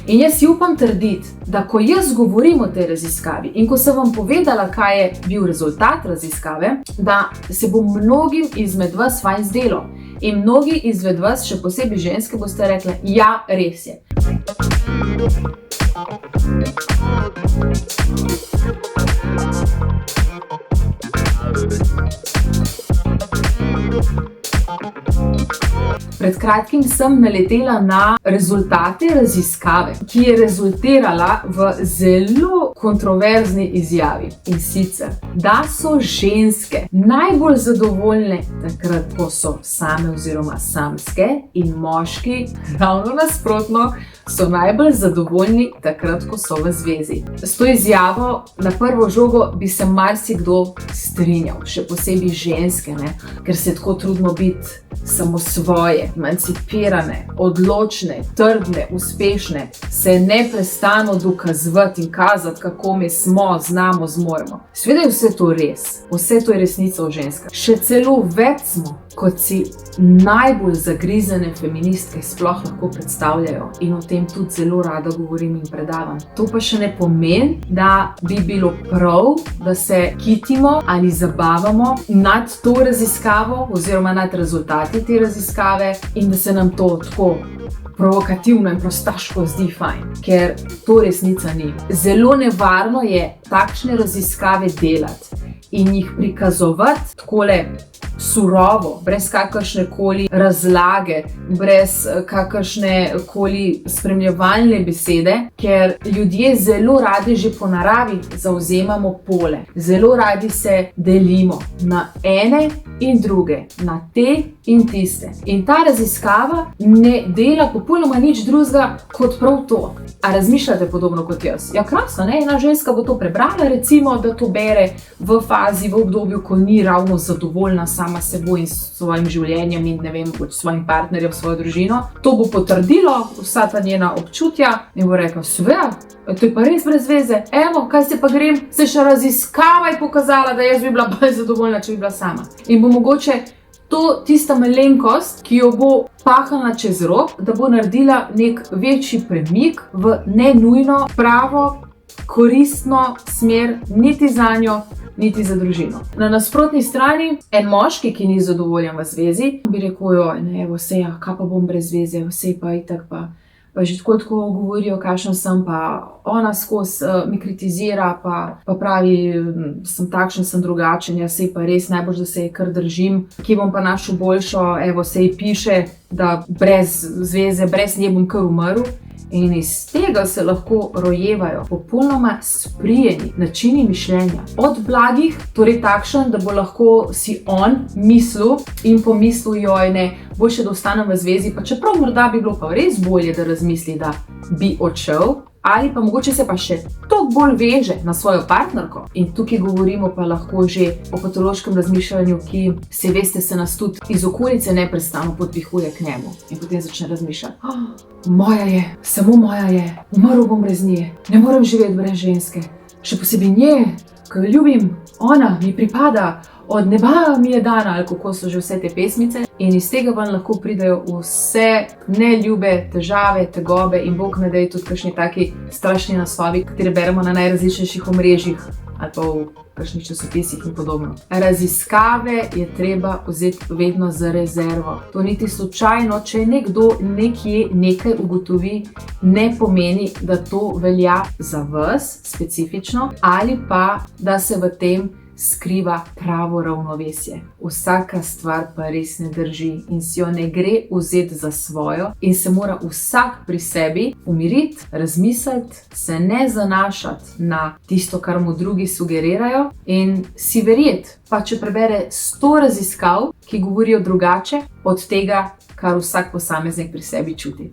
In jaz si upam trditi, da ko jaz govorim o tej raziskavi in ko sem vam povedala, kaj je bil rezultat raziskave, da se bo mnogim izmed vas fajn zdelo. In mnogi izmed vas, še posebej ženske, boste rekli, ja, res je. Pred kratkim sem naletela na rezultate raziskave, ki je rezultirala v zelo kontroverzni izjavi. In sicer, da so ženske najbolj zadovoljne takrat, ko so same oziroma samske, in moški, ravno nasprotno, so najbolj zadovoljni takrat, ko so v zvezi. S to izjavo na prvo žogo bi se marsikdo strinjal, še posebej ženske, ne? Ker se tako trudimo biti samosvoje, emancipirane, odločne, trdne, uspešne, se neprestano dokazovati in kazati, kako mi smo, znamo, zmoremo. Seveda je vse to res, vse to je resnica o ženskah. Še celo več smo, kot si najbolj zagrizene feministke sploh lahko predstavljajo, in o tem tudi zelo rada govorim in predavam. To pa še ne pomeni, da bi bilo prav, da se kitimo ali zabavamo nad to raziskavo oziroma nad rezultati te raziskave in da se nam to tako provokativno in prostaško zdi fajn, ker to resnica ni. Zelo nevarno je takšne raziskave delati in jih prikazovati takole surovo, brez kakršnekoli razlage, brez kakršnekoli spremljevalne besede, ker ljudje zelo radi že po naravi zavzemamo pole. Zelo radi se delimo na ene in druge, na te in tiste. In ta raziskava ne dela popolnoma nič drugega kot prav to. A razmišljate podobno kot jaz? Ja, krasno, ne? Ena ženska bo to prebrala, recimo, da to bere v fazi, v obdobju, ko ni ravno zadovoljna sama seboj in svojim življenjem in ne vem, svojim partnerjem, svojo družino. To bo potrdilo vsa ta njena občutja in bo rekel, seveda, to je pa res brez veze. Evo, kaj se pa grem, se še raziskava je pokazala, da jaz bi bila bolj zadovoljna, če bi bila sama. In bo mogoče to tista malenkost, ki jo bo pahala čez rob, da bo naredila nek večji premik v nenujno pravo, koristno smer, niti zanjo, niti za družino. Na nasprotni strani, en moški, ki ni zadovoljen v zvezi, bi rekel, ne, evo, sej, kaj pa bom brez zveze, sej pa itak pa že tako govorijo, kakšen sem, pa ona skozi mi kritizira, pa pravi, sem takšen, sem drugačen, ja, sej pa res najbolj, da se je kar držim, kje bom pa našel boljšo, evo, sej piše, da brez zveze, brez nje bom kar umrl. In iz tega se lahko rojevajo popolnoma sprijeni načini mišljenja. Od blagih, torej takšen, da bo lahko si on mislil in pomislil, joj ne, boljše, da ostanem v zvezi, pa čeprav morda bi bilo pa res bolje, da razmisli, da bi odšel, ali pa mogoče se pa še toliko bolj veže na svojo partnerko. In tukaj govorimo pa lahko že o patološkem razmišljanju, ki, se veste, se nas tudi iz okolice neprestano podpihuje k njemu. In potem začne razmišljati, moja je, samo moja je, umrl bom brez nje, ne morem živeti brez ženske. Še posebej nje, ko jo ljubim, ona mi pripada, od neba mi je dana, ali kako so že vse te pesmice. In iz tega vam lahko pridejo vse neljube težave, tegobe in bog ne daj tudi kakšni taki strašni naslovi, katere beremo na najrazličnejših omrežjih ali pa v kakšnih časopisih in podobno. Raziskave je treba vzeti vedno za rezervo. To niti slučajno, če nekdo nekje nekaj ugotovi, ne pomeni, da to velja za vas specifično ali pa, da se v tem skriva pravo ravnovesje. Vsaka stvar pa res ne drži in si jo ne gre vzeti za svojo in se mora vsak pri sebi umiriti, razmisliti, se ne zanašati na tisto, kar mu drugi sugerirajo in si verjeti, pa če prebere 100 raziskav, ki govorijo drugače od tega, kar vsak posameznik pri sebi čuti.